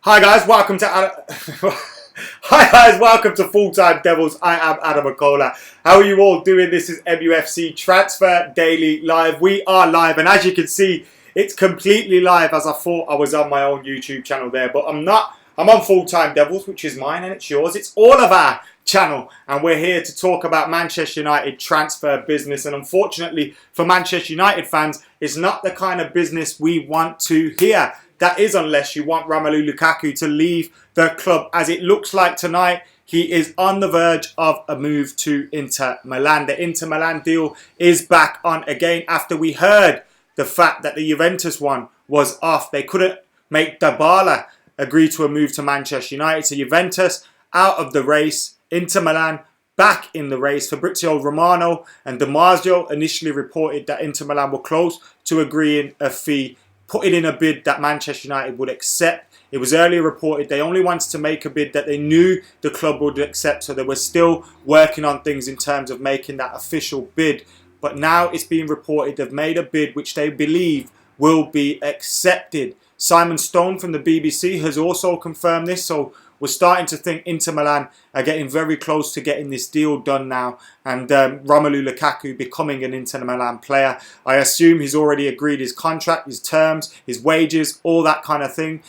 Hi guys, welcome to Hi guys, welcome to Full Time Devils. I am Adam Akola. How are you all doing? This is MUFC Transfer Daily Live. We are live, and as you can see, it's completely live. As I thought I was on my own YouTube channel there, but I'm not. I'm on Full Time Devils, which is mine and it's yours. It's all of our channel, and we're here to talk about Manchester United transfer business. And unfortunately for Manchester United fans, it's not the kind of business we want to hear. That is, unless you want Romelu Lukaku to leave the club, as it looks like tonight he is on the verge of a move to Inter Milan. The Inter Milan deal is back on again after we heard the fact that the Juventus one was off. They couldn't make Dybala agree to a move to Manchester United. So Juventus out of the race. Inter Milan back in the race. Fabrizio Romano and Damasio initially reported that Inter Milan were close to agreeing a fee, putting in a bid that Manchester United would accept. It was earlier reported they only wanted to make a bid that they knew the club would accept, so they were still working on things in terms of making that official bid. But now it's being reported they've made a bid which they believe will be accepted. Simon Stone from the BBC has also confirmed this, so we're starting to think Inter Milan are getting very close to getting this deal done now, and Romelu Lukaku becoming an Inter Milan player. I assume he's already agreed his contract, his terms, his wages, all that kind of thing.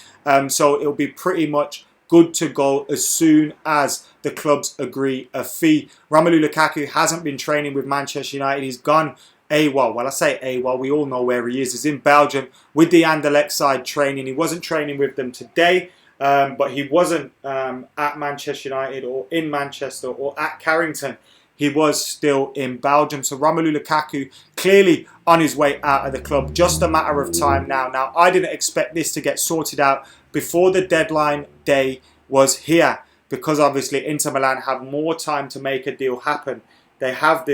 So it'll be pretty much good to go as soon as the clubs agree a fee. Romelu Lukaku hasn't been training with Manchester United. He's gone AWOL. Well, I say AWOL, we all know where he is. He's in Belgium with the Anderlecht side training. He wasn't training with them today. But he wasn't at Manchester United or in Manchester or at Carrington. He was still in Belgium. So Romelu Lukaku clearly on his way out of the club. Just a matter of time now. Now, I didn't expect this to get sorted out before the deadline day was here, because obviously Inter Milan have more time to make a deal happen. They have,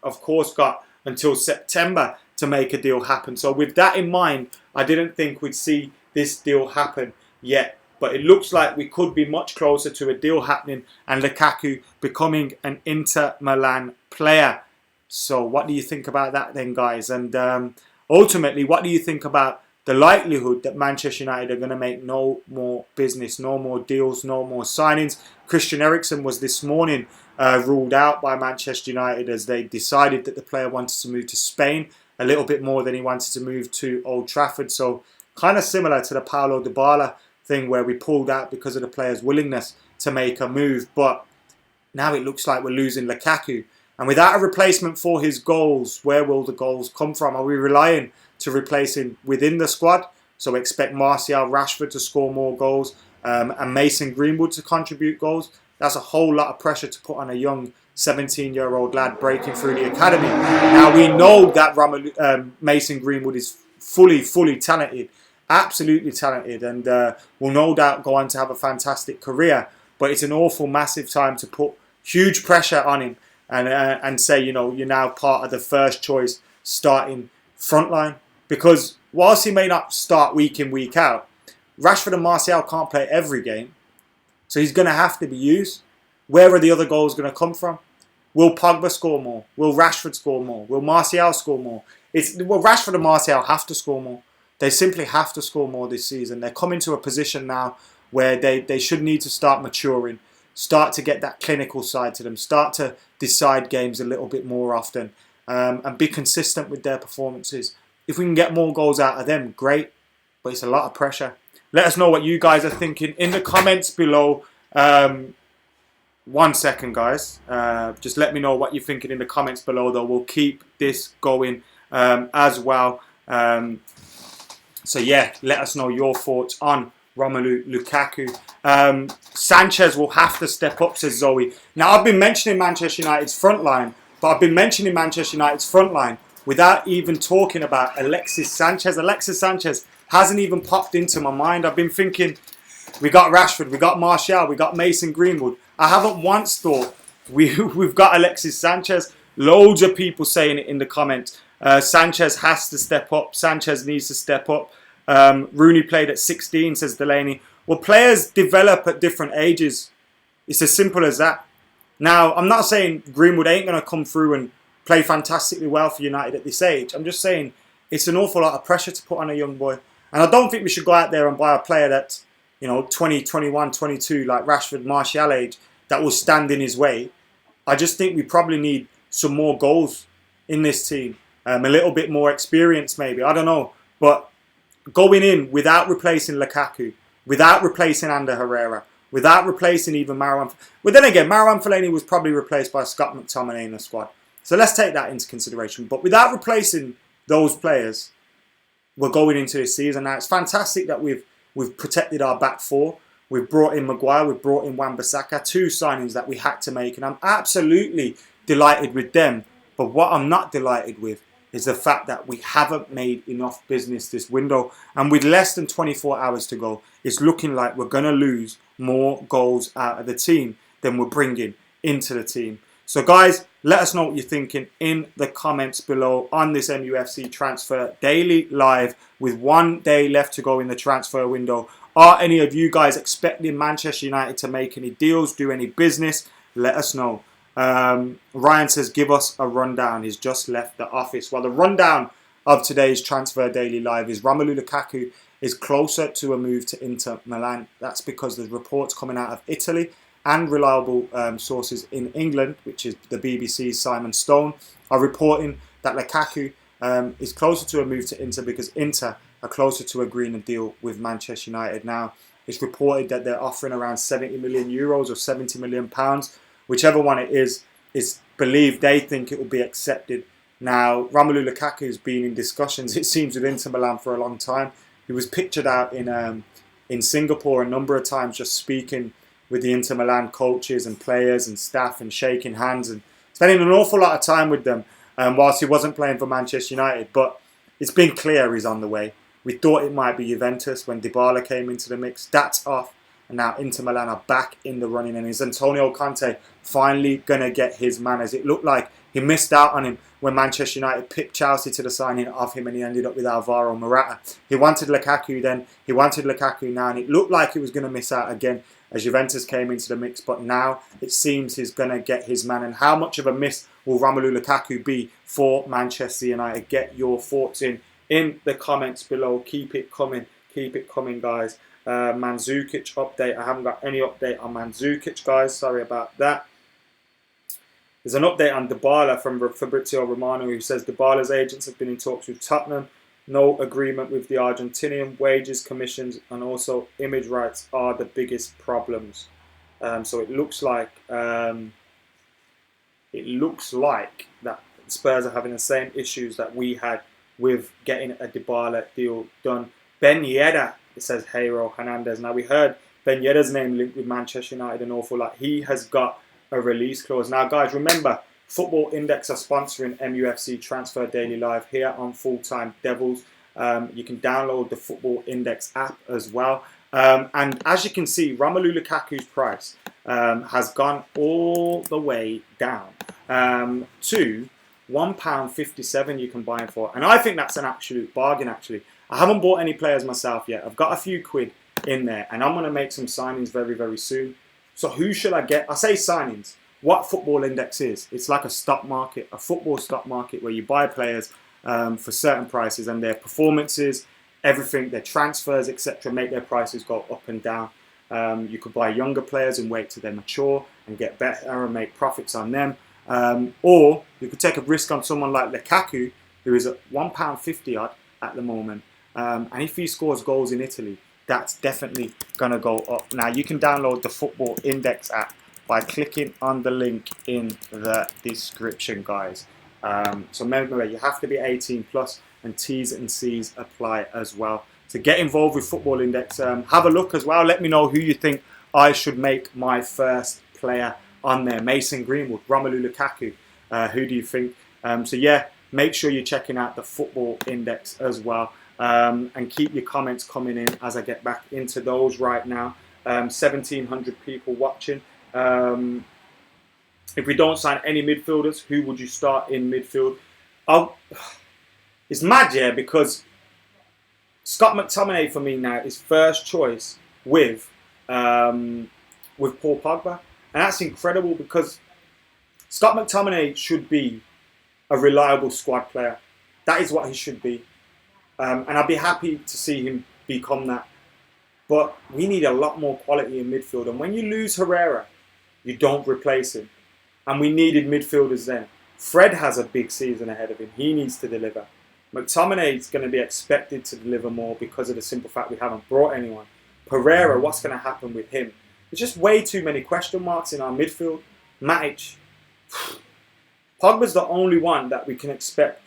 of course, got until September to make a deal happen. So with that in mind, I didn't think we'd see this deal happen yet, but it looks like we could be much closer to a deal happening and Lukaku becoming an Inter Milan player. So what do you think about that then, guys? And ultimately, what do you think about the likelihood that Manchester United are going to make no more business, no more deals, no more signings? Christian Eriksen was this morning ruled out by Manchester United as they decided that the player wanted to move to Spain a little bit more than he wanted to move to Old Trafford. So kind of similar to the Paulo Dybala thing where we pulled out because of the player's willingness to make a move. But now it looks like we're losing Lukaku. And without a replacement for his goals, where will the goals come from? Are we relying to replace him within the squad? So expect Martial, Rashford to score more goals and Mason Greenwood to contribute goals. That's a whole lot of pressure to put on a young 17-year-old lad breaking through the academy. Now we know that Mason Greenwood is fully talented. Absolutely talented, and will no doubt go on to have a fantastic career. But it's an awful, massive time to put huge pressure on him and say, you know, you're now part of the first choice starting front line. Because whilst he may not start week in, week out, Rashford and Martial can't play every game. So he's going to have to be used. Where are the other goals going to come from? Will Pogba score more? Will Rashford score more? Will Martial score more? Well, Rashford and Martial have to score more. They simply have to score more this season. They're coming to a position now where they should need to start maturing, start to get that clinical side to them, start to decide games a little bit more often, and be consistent with their performances. If we can get more goals out of them, great, but it's a lot of pressure. Let us know what you guys are thinking in the comments below. 1 second, guys. Just let me know what you're thinking in the comments below, though. We'll keep this going as well. So yeah, let us know your thoughts on Romelu Lukaku. Sanchez will have to step up, says Zoe. Now, I've been mentioning Manchester United's front line, but I've been mentioning Manchester United's front line without even talking about Alexis Sanchez. Alexis Sanchez hasn't even popped into my mind. I've been thinking, we got Rashford, we got Martial, we got Mason Greenwood. I haven't once thought we've got Alexis Sanchez. Loads of people saying it in the comments. Sanchez has to step up. Sanchez needs to step up. Rooney played at 16, says Delaney. Well, players develop at different ages. It's as simple as that. Now, I'm not saying Greenwood ain't going to come through and play fantastically well for United at this age. I'm just saying it's an awful lot of pressure to put on a young boy. And I don't think we should go out there and buy a player that 20, 21, 22, like Rashford, Martial age, that will stand in his way. I just think we probably need some more goals in this team. A little bit more experience maybe. I don't know. But going in without replacing Lukaku, without replacing Ander Herrera, without replacing even Marouane. Well, then again, Marouane Fellaini was probably replaced by Scott McTominay in the squad. So let's take that into consideration. But without replacing those players, we're going into this season. Now, it's fantastic that we've protected our back four. We've brought in Maguire. We've brought in Wan-Bissaka. 2 signings that we had to make. And I'm absolutely delighted with them. But what I'm not delighted with is the fact that we haven't made enough business this window. And with less than 24 hours to go, it's looking like we're going to lose more goals out of the team than we're bringing into the team. So guys, let us know what you're thinking in the comments below on this MUFC Transfer Daily Live with 1 day left to go in the transfer window. Are any of you guys expecting Manchester United to make any deals, do any business? Let us know. Ryan says, give us a rundown. He's just left the office. Well, the rundown of today's Transfer Daily Live is Romelu Lukaku is closer to a move to Inter Milan. That's because there's reports coming out of Italy and reliable sources in England, which is the BBC's Simon Stone, are reporting that Lukaku is closer to a move to Inter because Inter are closer to agreeing a deal with Manchester United. Now, it's reported that they're offering around 70 million euros or 70 million pounds. Whichever one it is believed they think it will be accepted. Now, Romelu Lukaku has been in discussions, it seems, with Inter Milan for a long time. He was pictured out in Singapore a number of times just speaking with the Inter Milan coaches and players and staff and shaking hands and spending an awful lot of time with them whilst he wasn't playing for Manchester United. But it's been clear he's on the way. We thought it might be Juventus when Dybala came into the mix. That's off. And now Inter Milan are back in the running. And is Antonio Conte finally going to get his man? As it looked like he missed out on him when Manchester United picked Chelsea to the signing of him and he ended up with Alvaro Morata. He wanted Lukaku then. He wanted Lukaku now. And it looked like he was going to miss out again as Juventus came into the mix. But now it seems he's going to get his man. And how much of a miss will Romelu Lukaku be for Manchester United? Get your thoughts in the comments below. Keep it coming. Keep it coming, guys. Mandzukic update. I haven't got any update on Mandzukic, guys. Sorry about that. There's an update on Dybala from Fabrizio Romano, who says Dybala's agents have been in talks with Tottenham. No agreement with the Argentinian. Wages, commissions, and also image rights are the biggest problems. So it looks like that Spurs are having the same issues that we had with getting a Dybala deal done. Ben Yedder, it says Jairo Hernandez. Now, we heard Ben Yedder's name linked with Manchester United an awful lot. He has got a release clause. Now, guys, remember, Football Index are sponsoring MUFC Transfer Daily Live here on Full Time Devils. You can download the Football Index app as well. And as you can see, Romelu Lukaku's price has gone all the way down to £1.57 you can buy him for. And I think that's an absolute bargain, actually. I haven't bought any players myself yet. I've got a few quid in there. And I'm going to make some signings very, very soon. So who should I get? I say signings. What Football Index is, it's like a stock market, a football stock market where you buy players for certain prices and their performances, everything, their transfers, etc., make their prices go up and down. You could buy younger players and wait till they're mature and get better and make profits on them. Or you could take a risk on someone like Lukaku, who is at £1.50 odd at the moment. And if he scores goals in Italy, that's definitely going to go up. Now, you can download the Football Index app by clicking on the link in the description, guys. So remember, you have to be 18 plus, and T's and C's apply as well. To get involved with Football Index, have a look as well. Let me know who you think I should make my first player on there. Mason Greenwood, Romelu Lukaku. Who do you think? So yeah, make sure you're checking out the Football Index as well. And keep your comments coming in as I get back into those right now. 1,700 people watching. If we don't sign any midfielders, who would you start in midfield? It's mad, yeah, because Scott McTominay for me now is first choice with Paul Pogba. And that's incredible because Scott McTominay should be a reliable squad player. That is what he should be. And I'd be happy to see him become that. But we need a lot more quality in midfield. And when you lose Herrera, you don't replace him. And we needed midfielders then. Fred has a big season ahead of him. He needs to deliver. McTominay is going to be expected to deliver more because of the simple fact we haven't brought anyone. Pereira, what's going to happen with him? There's just way too many question marks in our midfield. Matic. Pogba's the only one that we can expect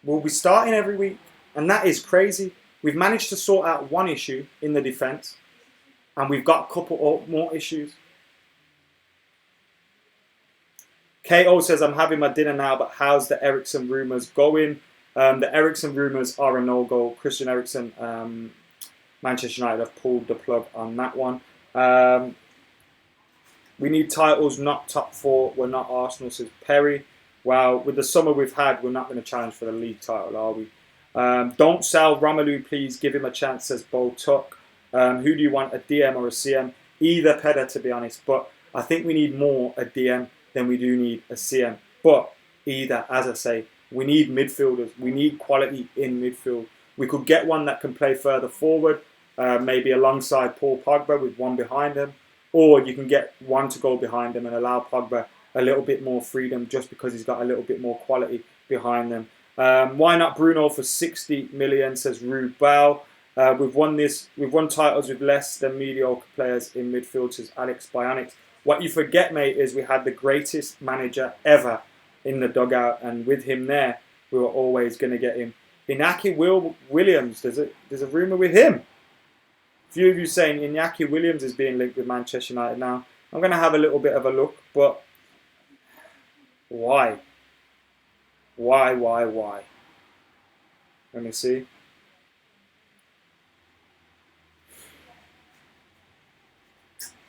will be starting every week. And that is crazy. We've managed to sort out one issue in the defence. And we've got a couple more issues. KO says, I'm having my dinner now, but how's the Eriksen rumours going? The Eriksen rumours are a no-go. Christian Eriksen, Manchester United have pulled the plug on that one. We need titles, not top four. We're not Arsenal, says Perry. Well, with the summer we've had, we're not going to challenge for the league title, are we? Don't sell Romelu, please. Give him a chance, says Bo Tuck. Who do you want, a DM or a CM? Either Peda, to be honest. But I think we need more a DM than we do need a CM. But either, as I say, we need midfielders. We need quality in midfield. We could get one that can play further forward, maybe alongside Paul Pogba with one behind him. Or you can get one to go behind him and allow Pogba a little bit more freedom just because he's got a little bit more quality behind them. Why not Bruno for 60 million, says Rude Bow. We've won titles with less than mediocre players in midfield, says Alex Bionics. What you forget, mate, is we had the greatest manager ever in the dugout, and with him there, we were always going to get him. Inaki Williams, there's a rumour with him. A few of you saying Inaki Williams is being linked with Manchester United now. I'm going to have a little bit of a look, but why? Why? Let me see.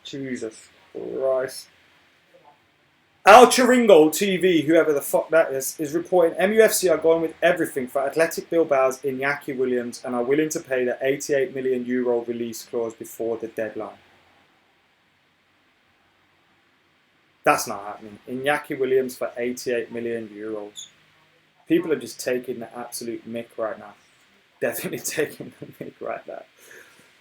Jesus Christ. Al Chiringo TV, whoever the fuck that is reporting MUFC are going with everything for Athletic Bilbao's Inaki Williams and are willing to pay the €88 million release clause before the deadline. That's not happening. Inaki Williams for €88 million. People are just taking the absolute mick right now. Definitely taking the mick right now.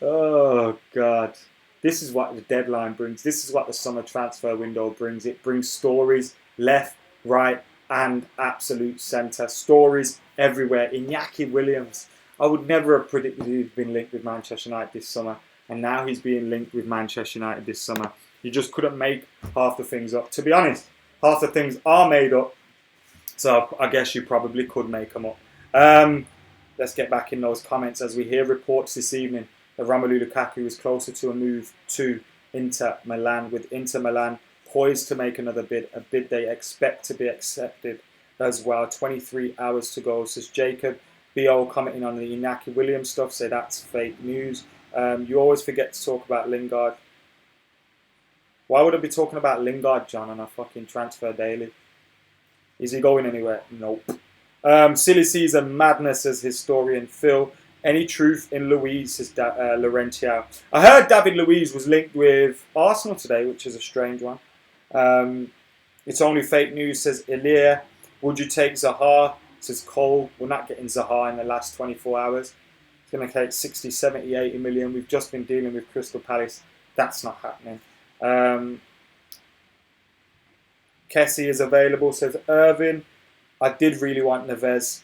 Oh, God. This is what the deadline brings. This is what the summer transfer window brings. It brings stories left, right, and absolute centre. Stories everywhere. Inaki Williams. I would never have predicted he'd been linked with Manchester United this summer. And now he's being linked with Manchester United this summer. You just couldn't make half the things up. To be honest, half the things are made up. So I guess you probably could make them up. Let's get back in those comments as we hear reports this evening that Romelu Lukaku is closer to a move to Inter Milan, with Inter Milan poised to make another bid, a bid they expect to be accepted as well. 23 hours to go, says Jacob. BO commenting on the Inaki Williams stuff, say that's fake news. You always forget to talk about Lingard. Why would I be talking about Lingard, John, on a fucking transfer daily? Is he going anywhere? Nope. Silly season madness, says historian Phil. Any truth in Luiz, says Laurentio. I heard David Luiz was linked with Arsenal today, which is a strange one. It's only fake news, says Elia. Would you take Zaha, says Cole. We're not getting Zaha in the last 24 hours. It's going to take 60, 70, 80 million. We've just been dealing with Crystal Palace. That's not happening. Kessie is available, says Irvin. I did really want Neres,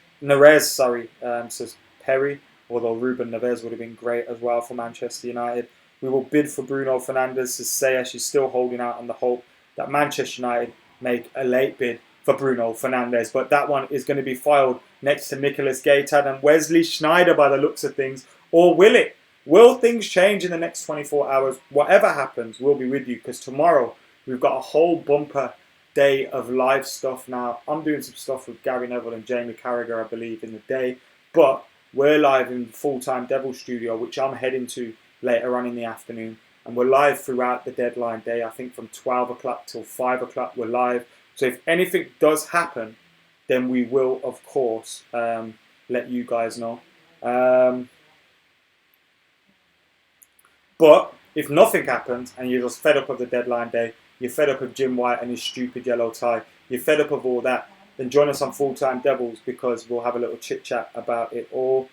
says Perry. Although Ruben Neves would have been great as well for Manchester United. We will bid for Bruno Fernandes, says Saya. She's still holding out on the hope that Manchester United make a late bid for Bruno Fernandes. But that one is going to be filed next to Nicolas Gaetano and Wesley Sneijder by the looks of things. Or will it? Will things change in the next 24 hours? Whatever happens, we'll be with you, because tomorrow we've got a whole bumper day of live stuff now. I'm doing some stuff with Gary Neville and Jamie Carragher, I believe, in the day. But we're live in Full-Time Devils studio, which I'm heading to later on in the afternoon. And we're live throughout the deadline day. I think from 12 o'clock till 5 o'clock we're live. So if anything does happen, then we will, of course, let you guys know. But if nothing happens and you're just fed up of the deadline day, you're fed up of Jim White and his stupid yellow tie, you're fed up of all that, then join us on Full-Time Devils, because we'll have a little chit-chat about it all.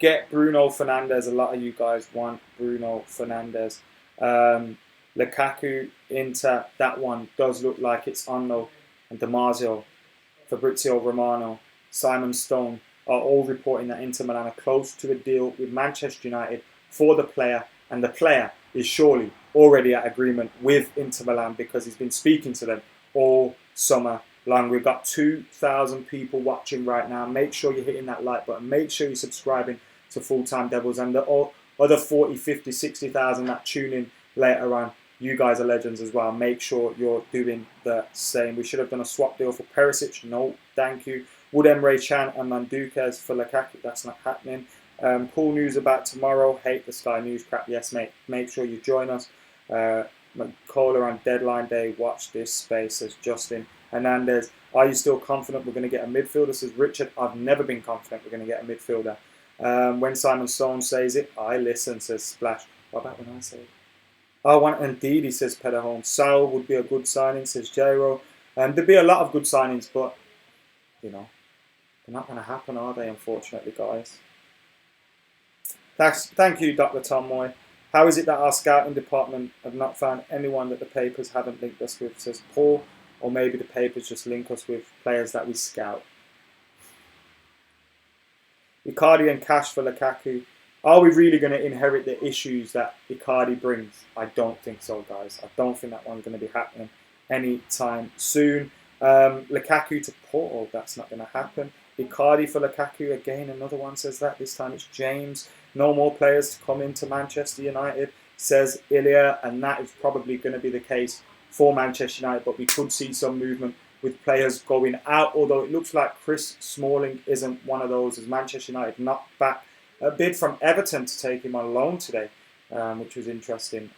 Get Bruno Fernandes. A lot of you guys want Bruno Fernandes. Lukaku, Inter, that one does look like it's on though. And Damasio, Fabrizio Romano, Simon Stone are all reporting that Inter Milan are close to a deal with Manchester United for the player. And the player is surely already at agreement with Inter Milan because he's been speaking to them all summer long. We've got 2,000 people watching right now. Make sure you're hitting that like button. Make sure you're subscribing to Full Time Devils and the other 40, 50, 60,000 that tune in later on. You guys are legends as well. Make sure you're doing the same. We should have done a swap deal for Perisic. No, thank you. Would Emre Can and Mandukes for Lukaku? That's not happening. Cool news about tomorrow. Hate the Sky News crap. Yes, mate. Make sure you join us. Macola on deadline day. Watch this space, says Justin. Hernandez. Are you still confident we're going to get a midfielder? Says Richard. I've never been confident we're going to get a midfielder. When Simon Stone says it, I listen, says Splash. What about when I say it? I want indeed, he says Pederholm. Sal would be a good signing, says Jairo. There'd be a lot of good signings, but, you know, they're not going to happen, are they, unfortunately, guys? Thank you, Dr. Tom Moy. How is it that our scouting department have not found anyone that the papers haven't linked us with, says Paul, or maybe the papers just link us with players that we scout? Icardi and cash for Lukaku. Are we really going to inherit the issues that Icardi brings? I don't think so, guys. I don't think that one's going to be happening anytime soon. Lukaku to Porto, that's not going to happen. Icardi for Lukaku, again, another one says that. This time it's James. No more players to come into Manchester United, says Ilya, and that is probably going to be the case for Manchester United, but we could see some movement with players going out, although it looks like Chris Smalling isn't one of those, as Manchester United knocked back a bid from Everton to take him on loan today, which was interesting.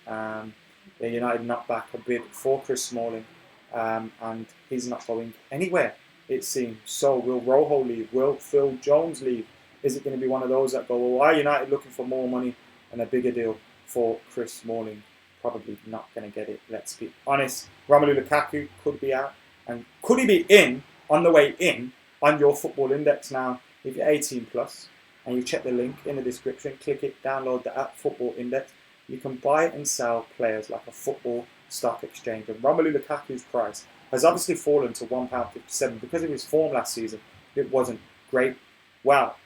United knocked back a bid for Chris Smalling, and he's not going anywhere, it seems. So will Rojo leave? Will Phil Jones leave? Is it going to be one of those that go, well, why are United looking for more money and a bigger deal for Chris Smalling? Probably not going to get it, let's be honest. Romelu Lukaku could be out. And could he be in, on the way in, on your football index now? If you're 18 plus, and you check the link in the description, click it, download the app Football Index, you can buy and sell players like a football stock exchange. And Romelu Lukaku's price has obviously fallen to £1.57 because of his form last season. It wasn't great. Wow.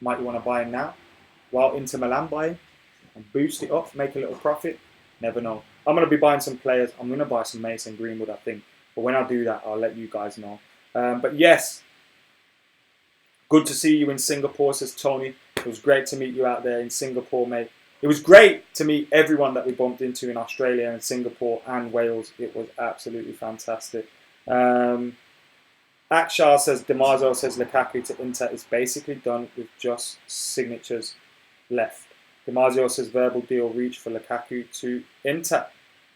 Might you want to buy him now? While Inter Milan buy him and boost it up, make a little profit? Never know. I'm going to be buying some players. I'm going to buy some Mason Greenwood, I think. But when I do that, I'll let you guys know. But yes, good to see you in Singapore, says Tony. It was great to meet you out there in Singapore, mate. It was great to meet everyone that we bumped into in Australia and Singapore and Wales. It was absolutely fantastic. Akshar says, Damaso says Lukaku to Inter is basically done with just signatures left. Damasio says verbal deal reached for Lukaku to Inter.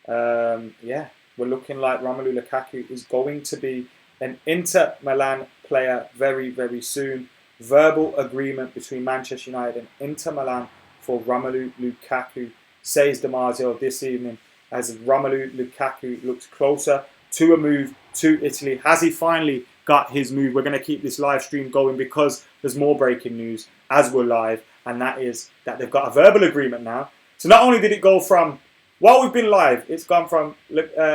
Yeah, we're looking like Romelu Lukaku is going to be an Inter Milan player very, very soon. Verbal agreement between Manchester United and Inter Milan for Romelu Lukaku, says Damasio this evening, as Romelu Lukaku looks closer to a move to Italy. Has he finally got his move? We're going to keep this live stream going because there's more breaking news as we're live, and that is that they've got a verbal agreement now. So not only did it go from, while we've been live, it's gone from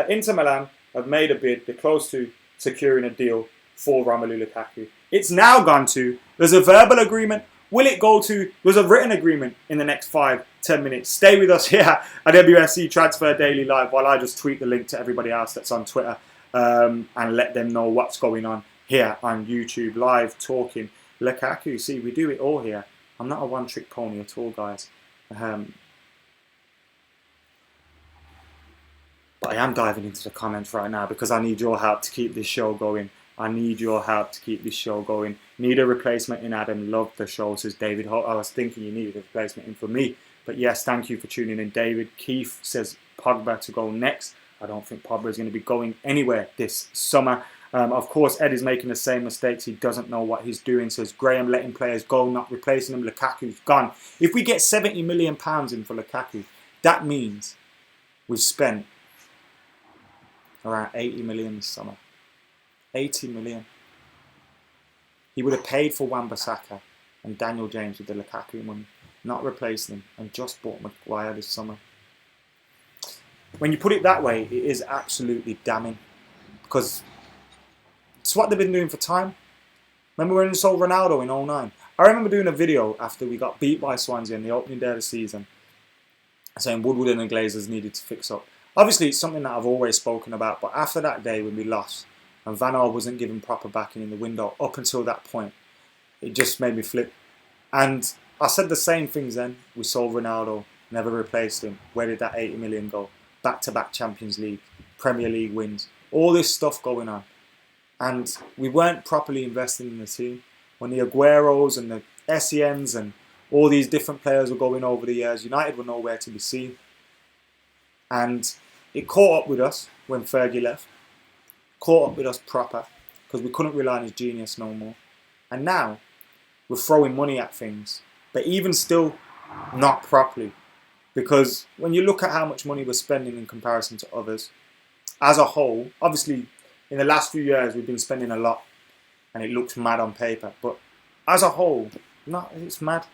Inter Milan have made a bid, they're close to securing a deal for Romelu Lukaku. It's now gone to, there's a verbal agreement. Will it go to, there's a written agreement in the next 5-10 minutes. Stay with us here at MUFC Transfer Daily Live while I just tweet the link to everybody else that's on Twitter and let them know what's going on here on YouTube Live talking Lukaku. See, we do it all here. I'm not a one-trick pony at all, guys. But I am diving into the comments right now because I need your help to keep this show going. I need your help to keep this show going. Need a replacement in Adam. Love the show, says David Holt. I was thinking you needed a replacement in for me. But yes, thank you for tuning in, David. Keith says Pogba to go next. I don't think Pogba is going to be going anywhere this summer. Of course, Ed is making the same mistakes. He doesn't know what he's doing. Says Graham letting players go, not replacing them. Lukaku's gone. If we get £70 million in for Lukaku, that means we've spent around 80 million this summer. 80 million. He would have paid for Wan-Bissaka and Daniel James with the Lukaku money, not replacing him, and just bought Maguire this summer. When you put it that way, it is absolutely damning, because it's what they've been doing for time. Remember when we sold Ronaldo in 2009? I remember doing a video after we got beat by Swansea in the opening day of the season, saying Woodward and the Glazers needed to fix up. Obviously, it's something that I've always spoken about, but after that day when we lost, and Van Gaal wasn't given proper backing in the window up until that point, it just made me flip. And I said the same things then. We sold Ronaldo, never replaced him. Where did that 80 million go? Back-to-back Champions League, Premier League wins, all this stuff going on. And we weren't properly investing in the team. When the Agueros and the Essiens and all these different players were going over the years, United were nowhere to be seen. And it caught up with us when Fergie left. Caught up with us proper, because we couldn't rely on his genius no more. And now we're throwing money at things, but even still not properly. Because when you look at how much money we're spending in comparison to others, as a whole, obviously in the last few years we've been spending a lot and it looks mad on paper, but as a whole, it's mad.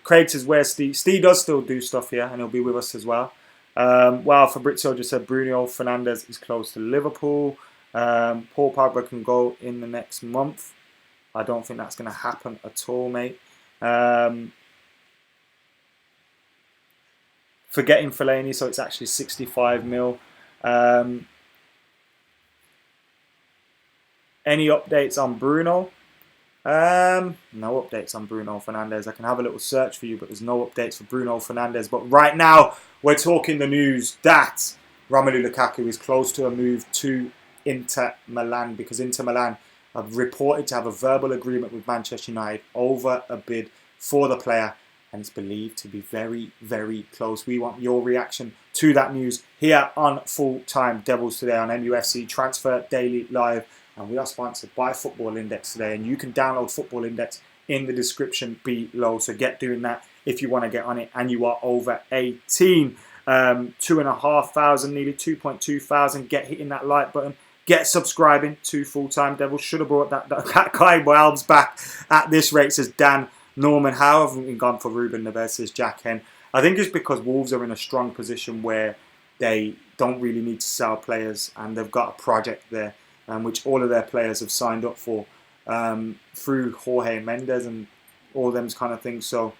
Craig says, where's Steve? Steve does still do stuff here, and he'll be with us as well. Well, Fabrizio just said Bruno Fernandes is close to Liverpool. Paul Pogba can go in the next month. I don't think that's going to happen at all, mate. Forgetting Fellaini, so it's actually 65 mil. Any updates on Bruno? No updates on Bruno Fernandes. I can have a little search for you, but there's no updates for Bruno Fernandes. But right now, we're talking the news that Romelu Lukaku is close to a move to Inter Milan, because Inter Milan have reported to have a verbal agreement with Manchester United over a bid for the player, and it's believed to be very, very close. We want your reaction to that news here on Full Time Devils today on MUFC Transfer Daily Live. And we are sponsored by Football Index today. And you can download Football Index in the description below. So get doing that if you want to get on it and you are over 18. 2,500, nearly 2,200. Get hitting that like button. Get subscribing to Full Time Devils. Should have brought that guy Welbs back at this rate, says Dan Norman. How haven't we gone for Ruben Neves, says Jack Hen. I think it's because Wolves are in a strong position where they don't really need to sell players, and they've got a project there, which all of their players have signed up for through Jorge Mendes and all them kind of things. So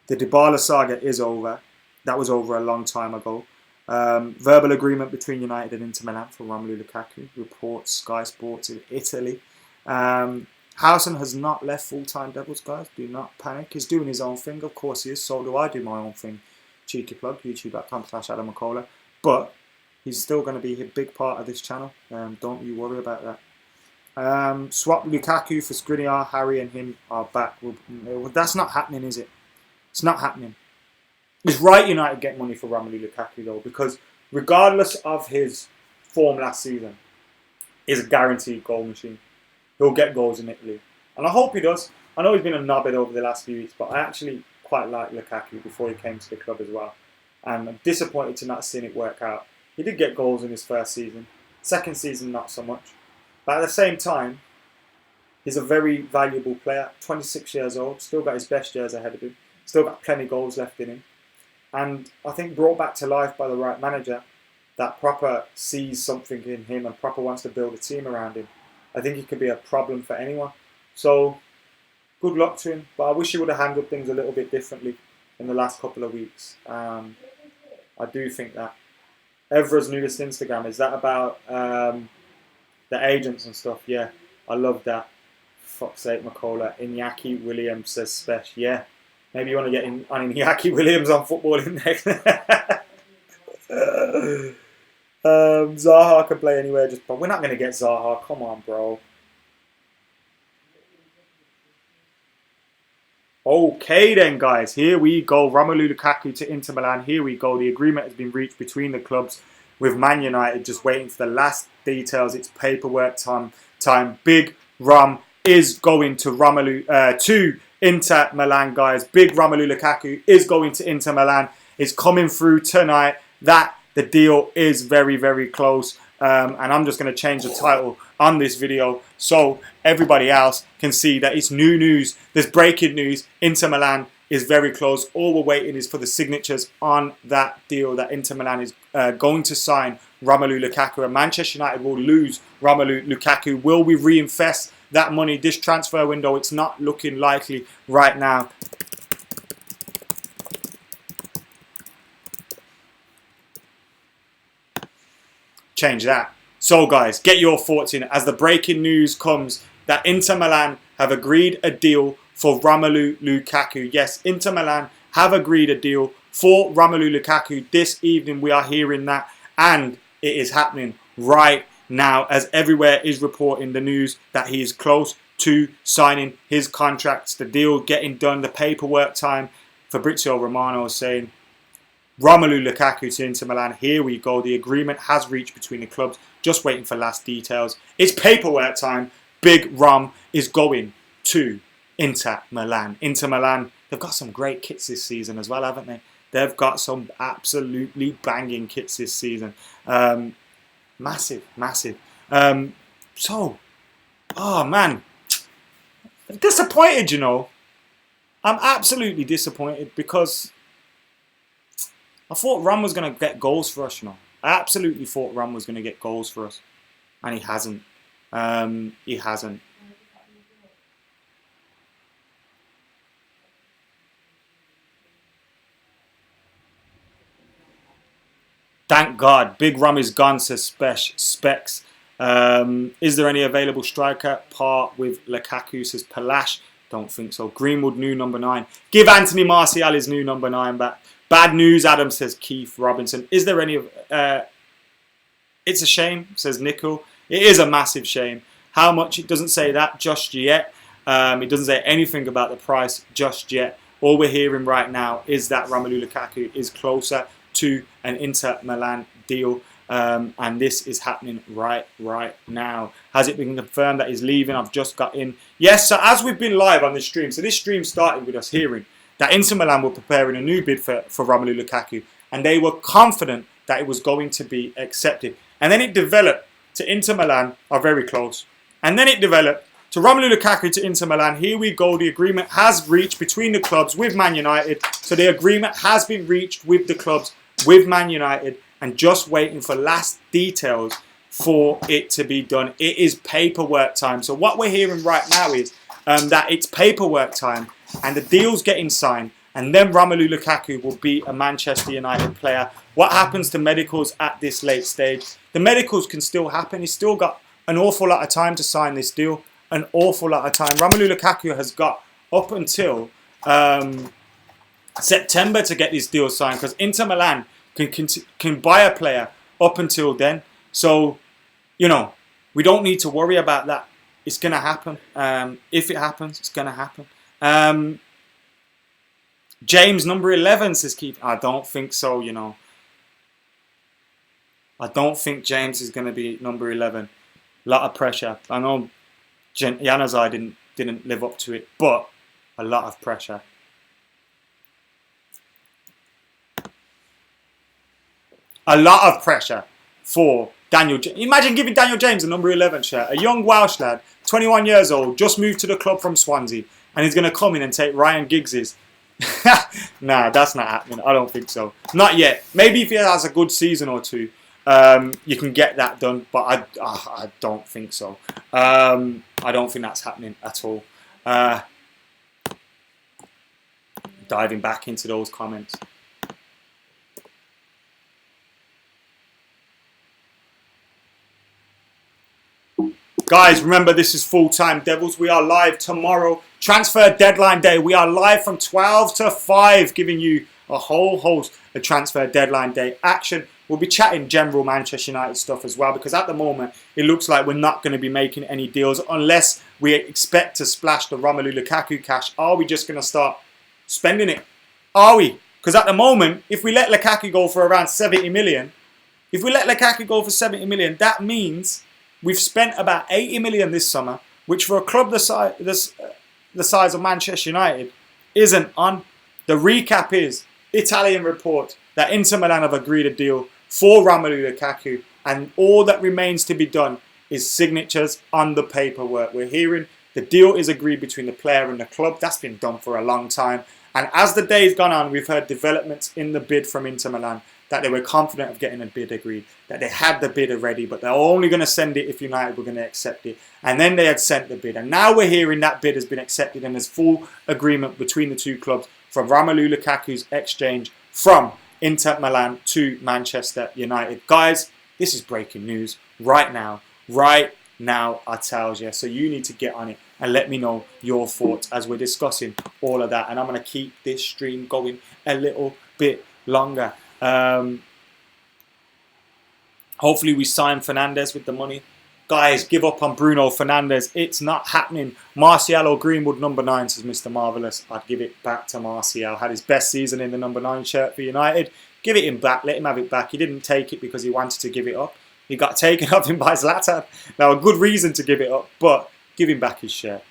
the Dybala saga is over. That was over a long time ago. Verbal agreement between United and Inter Milan for Romelu Lukaku. Reports Sky Sports in Italy. Housen has not left Full Time Devils, guys. Do not panic. He's doing his own thing. Of course he is. So do I do my own thing. Cheeky plug. YouTube.com/Adam McCullough. But he's still going to be a big part of this channel. Don't you worry about that. Swap Lukaku for Skriniar. Harry and him are back. Well, that's not happening, is it? It's not happening. It's right United get money for Romelu Lukaku, though, because regardless of his form last season, he's a guaranteed goal machine. He'll get goals in Italy. And I hope he does. I know he's been a knobbed over the last few weeks, but I actually quite like Lukaku before he came to the club as well. And I'm disappointed to not see it work out. He did get goals in his first season. Second season, not so much. But at the same time, he's a very valuable player. 26 years old. Still got his best years ahead of him. Still got plenty of goals left in him. And I think brought back to life by the right manager that proper sees something in him and proper wants to build a team around him. I think he could be a problem for anyone. So, good luck to him. But I wish he would have handled things a little bit differently in the last couple of weeks. I do think that. Evra's newest Instagram, is that about the agents and stuff? Yeah, I love that. Fuck's sake, McCullough. Inaki Williams says special. Yeah, maybe you want to get in on Inaki Williams on Football Index. Zaha can play anywhere, but we're not going to get Zaha. Come on, bro. Okay then, guys. Here we go. Romelu Lukaku to Inter Milan. Here we go. The agreement has been reached between the clubs with Man United. Just waiting for the last details. It's paperwork time. Big Rom is going to Inter Milan, guys. Big Romelu Lukaku is going to Inter Milan. It's coming through tonight. The deal is very, very close. And I'm just going to change the title on this video so everybody else can see that it's new news. There's breaking news. Inter Milan is very close. All we're waiting is for the signatures on that deal that Inter Milan is going to sign Romelu Lukaku. And Manchester United will lose Romelu Lukaku. Will we reinvest that money this transfer window? It's not looking likely right now. Change that. So guys, get your thoughts in as the breaking news comes that Inter Milan have agreed a deal for Romelu Lukaku. Yes, Inter Milan have agreed a deal for Romelu Lukaku. This evening we are hearing that, and it is happening right now as everywhere is reporting the news that he is close to signing his contracts. The deal getting done, the paperwork time. Fabrizio Romano is saying Romelu Lukaku to Inter Milan. Here we go. The agreement has reached between the clubs. Just waiting for last details. It's paperwork time. Big Rom is going to Inter Milan. Inter Milan, they've got some great kits this season as well, haven't they? They've got some absolutely banging kits this season. Massive, massive. Oh man. Disappointed, you know. I'm absolutely disappointed because I thought Ram was going to get goals for us, you know. I absolutely thought Ram was going to get goals for us. And he hasn't. He hasn't. Thank God. Big Ram is gone, says Specs. Is there any available striker? Part with Lukaku, says Palash. Don't think so. Greenwood, new number 9. Give Anthony Martial his new number 9 back. Bad news, Adam, says Keith Robinson. Is there any of... it's a shame, says Nickel. It is a massive shame. How much? It doesn't say that just yet. It doesn't say anything about the price just yet. All we're hearing right now is that Romelu Lukaku is closer to an Inter Milan deal. And this is happening right now. Has it been confirmed that he's leaving? I've just got in. Yes, so as we've been live on this stream, so this stream started with us hearing that Inter Milan were preparing a new bid for Romelu Lukaku, and they were confident that it was going to be accepted. And then it developed to Inter Milan are very close. And then it developed to Romelu Lukaku to Inter Milan. Here we go. The agreement has reached between the clubs with Man United. So the agreement has been reached with the clubs with Man United, and just waiting for last details for it to be done. It is paperwork time. So what we're hearing right now is that it's paperwork time and the deal's getting signed, and then Romelu Lukaku will be a Manchester United player. What happens to medicals at this late stage? The medicals can still happen. He's still got an awful lot of time to sign this deal. An awful lot of time. Romelu Lukaku has got up until September to get this deal signed, because Inter Milan can buy a player up until then. So, you know, we don't need to worry about that. It's going to happen. If it happens, it's going to happen. James, number 11, says Keith. I don't think so, you know. I don't think James is going to be number 11. A lot of pressure. I know Januzaj didn't live up to it, but a lot of pressure. A lot of pressure for Daniel James. Imagine giving Daniel James a number 11 shirt. A young Welsh lad, 21 years old, just moved to the club from Swansea, and he's going to come in and take Ryan Giggs's. Nah, that's not happening. I don't think so. Not yet. Maybe if he has a good season or two, you can get that done, but I don't think so. I don't think that's happening at all. Diving back into those comments. Guys, remember, this is Full Time Devils. We are live tomorrow, transfer deadline day. We are live from 12 to 5, giving you a whole host of transfer deadline day action. We'll be chatting general Manchester United stuff as well, because at the moment, it looks like we're not going to be making any deals unless we expect to splash the Romelu Lukaku cash. Are we just going to start spending it? Are we? Because at the moment, if we let Lukaku go for around 70 million, that means we've spent about 80 million this summer, which for a club the size of Manchester United isn't on. The recap is Italian report that Inter Milan have agreed a deal for Romelu Lukaku, And all that remains to be done is signatures on the paperwork. We're hearing the deal is agreed between the player and the club. That's been done for a long time. And as the days gone on, we've heard developments in the bid from Inter Milan, that they were confident of getting a bid agreed, that they had the bid already, but they're only going to send it if United were going to accept it. And then they had sent the bid. And now we're hearing that bid has been accepted and there's full agreement between the two clubs for Romelu Lukaku's exchange from Inter Milan to Manchester United. Guys, this is breaking news right now. Right now, I tell you. So you need to get on it and let me know your thoughts as we're discussing all of that. And I'm going to keep this stream going a little bit longer. Hopefully we sign Fernandes with the money. Guys, give up on Bruno Fernandes. It's not happening. Martial or Greenwood, number 9, says Mr. Marvellous. I'd give it back to Martial. Had his best season in the number 9 shirt for United. Give it him back. Let him have it back. He didn't take it because he wanted to give it up. He got taken off him by Zlatan. Now, a good reason to give it up, but give him back his shirt.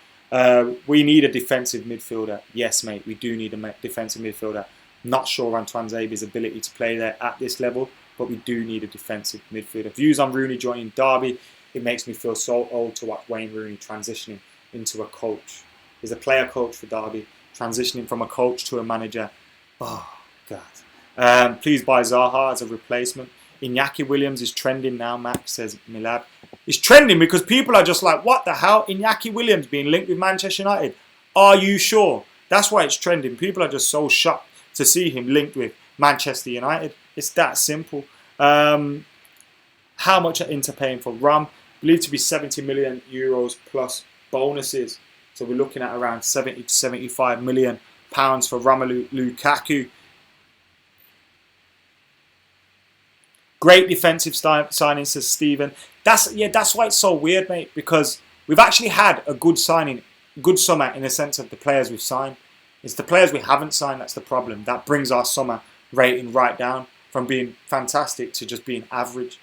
We need a defensive midfielder. Yes, mate, we do need a defensive midfielder. Not sure Antoine Zabi's ability to play there at this level, but we do need a defensive midfielder. Views on Rooney joining Derby. It makes me feel so old to watch Wayne Rooney transitioning into a coach. He's a player coach for Derby, transitioning from a coach to a manager. Oh, God. Please buy Zaha as a replacement. Inaki Williams is trending now, Max, says Milad. It's trending because people are just like, what the hell? Inaki Williams being linked with Manchester United. Are you sure? That's why it's trending. People are just so shocked to see him linked with Manchester United. It's that simple. How much are Inter paying for Rom? Believed to be 70 million euros plus bonuses. So we're looking at around 70 to 75 million pounds for Romelu Lukaku. Great defensive signing, says Stephen. That's why it's so weird, mate, because we've actually had a good signing, good summer in the sense of the players we've signed. It's the players we haven't signed that's the problem. That brings our summer rating right down from being fantastic to just being average.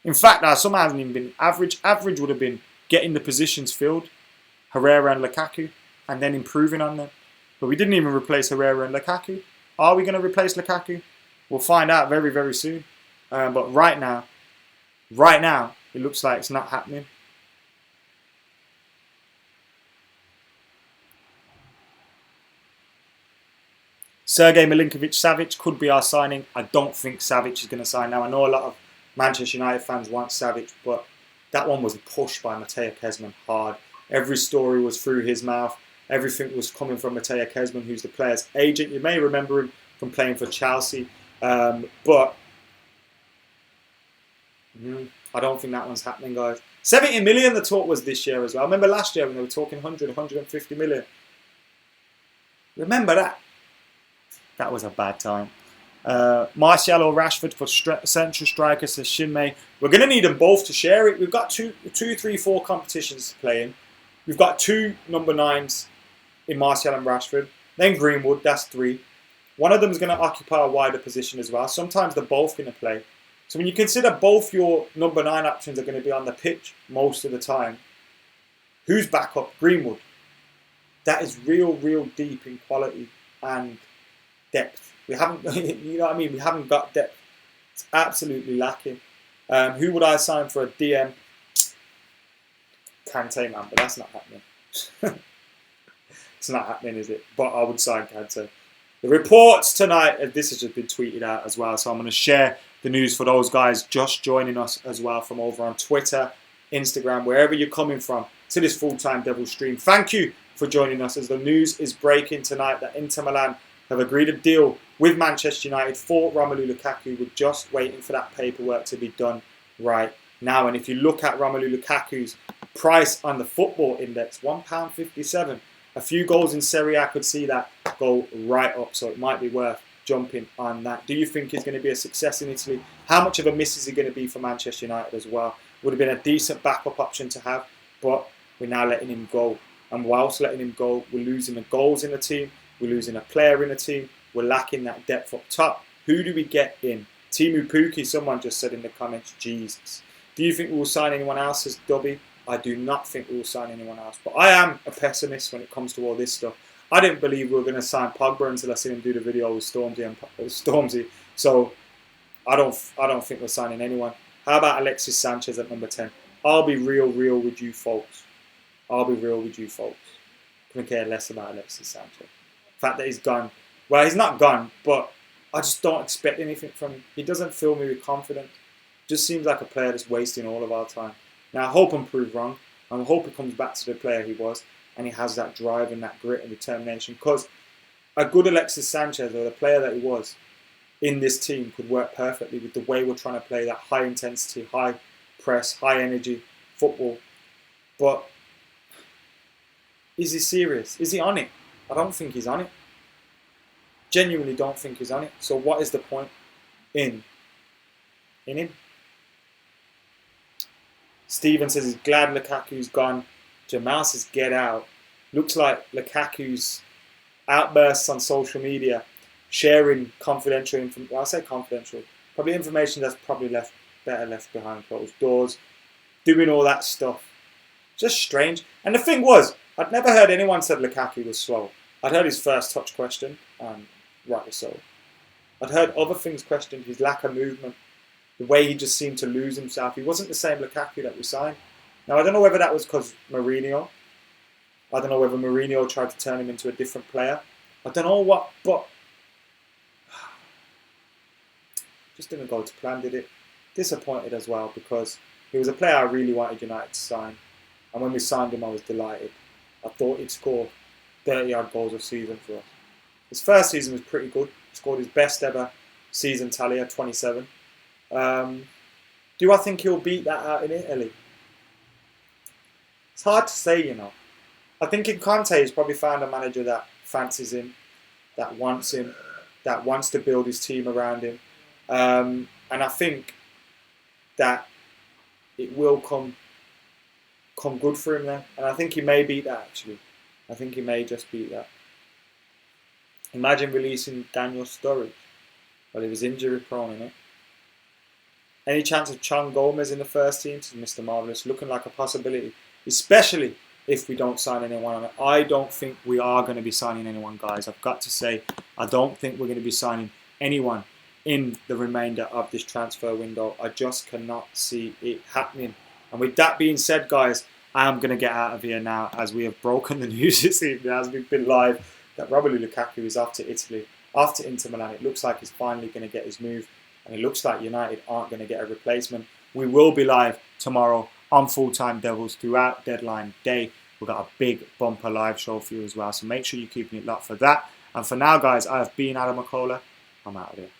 In fact, our summer hasn't even been average. Average would have been getting the positions filled, Herrera and Lukaku, and then improving on them. But we didn't even replace Herrera and Lukaku. Are we going to replace Lukaku? We'll find out very, very soon. But right now, it looks like it's not happening. Sergej Milinkovic-Savic could be our signing. I don't think Savic is going to sign now. I know a lot of Manchester United fans want Savic, but that one was pushed by Mateo Kezman hard. Every story was through his mouth. Everything was coming from Mateo Kezman, who's the player's agent. You may remember him from playing for Chelsea. But I don't think that one's happening, guys. 70 million the talk was this year as well. I remember last year when they were talking 100, 150 million. Remember that? That was a bad time. Martial or Rashford for central striker, says Shinmei. We're going to need them both to share it. We've got 2, 3, 4 competitions to play in. We've got 2 number 9s in Martial and Rashford. Then Greenwood, that's 3. One of them is going to occupy a wider position as well. Sometimes they're both going to play. So when you consider both your number 9 options are going to be on the pitch most of the time, who's back up? Greenwood. That is real deep in quality and depth. We haven't, you know what I mean? We haven't got depth. It's absolutely lacking. Who would I sign for a DM? Kante, man, but that's not happening. It's not happening, is it? But I would sign Kante. The reports tonight, this has just been tweeted out as well, so I'm going to share the news for those guys just joining us as well from over on Twitter, Instagram, wherever you're coming from, to this Full-Time Devils stream. Thank you for joining us as the news is breaking tonight that Inter Milan have agreed a deal with Manchester United for Romelu Lukaku. We're just waiting for that paperwork to be done right now. And if you look at Romelu Lukaku's price on the football index, £1.57. A few goals in Serie A could see that go right up, so it might be worth jumping on that. Do you think he's going to be a success in Italy? How much of a miss is he going to be for Manchester United as well? Would have been a decent backup option to have, but we're now letting him go. And whilst letting him go, we're losing the goals in the team. We're losing a player in the team. We're lacking that depth up top. Who do we get in? Timu Pukki, someone just said in the comments, Jesus. Do you think we'll sign anyone else as Dubby? I do not think we'll sign anyone else. But I am a pessimist when it comes to all this stuff. I didn't believe we were going to sign Pogba until I seen him do the video with Stormzy. So I don't think we're signing anyone. How about Alexis Sanchez at number 10? I'll be real with you folks. I'll be real with you folks. Couldn't care less about Alexis Sanchez. The fact that he's gone. Well, he's not gone, but I just don't expect anything from him. He doesn't fill me with confidence. Just seems like a player that's wasting all of our time. Now, I hope I'm proved wrong. I hope he comes back to the player he was and he has that drive and that grit and determination. Because a good Alexis Sanchez, or the player that he was in this team, could work perfectly with the way we're trying to play that high intensity, high press, high energy football. But is he serious? Is he on it? I don't think he's on it. Genuinely don't think he's on it. So what is the point in him? Steven says he's glad Lukaku's gone. Jamal says get out. Looks like Lukaku's outbursts on social media, sharing confidential information. Well, I say confidential. Probably information that's probably better left behind closed doors. Doing all that stuff. Just strange. And the thing was, I'd never heard anyone said Lukaku was slow. I'd heard his first touch question, rightly so. I'd heard other things questioned, his lack of movement, the way he just seemed to lose himself. He wasn't the same Lukaku that we signed. Now, I don't know whether that was because Mourinho. I don't know whether Mourinho tried to turn him into a different player. I don't know what, but just didn't go to plan, did it? Disappointed as well, because he was a player I really wanted United to sign. And when we signed him, I was delighted. I thought he'd score 30-odd goals a season for us. His first season was pretty good. He scored his best ever season tally at 27. Do I think he'll beat that out in Italy? It's hard to say, you know. I think in Conte, he's probably found a manager that fancies him, that wants to build his team around him. And I think that it will come good for him then. And I think he may beat that, actually. I think he may just beat that. Imagine releasing Daniel Sturridge. Well, he was injury prone, innit? Any chance of Chong Gomez in the first team? To Mr. Marvelous, looking like a possibility, especially if we don't sign anyone. I don't think we are going to be signing anyone, guys. I've got to say, I don't think we're going to be signing anyone in the remainder of this transfer window. I just cannot see it happening. And with that being said, guys, I am going to get out of here now, as we have broken the news this evening, as we've been live, that Romelu Lukaku is off to Italy, after Inter Milan. It looks like he's finally going to get his move, and it looks like United aren't going to get a replacement. We will be live tomorrow on Full Time Devils throughout deadline day. We've got a big bumper live show for you as well, so make sure you're keeping it locked for that. And for now, guys, I have been Adam McCullough. I'm out of here.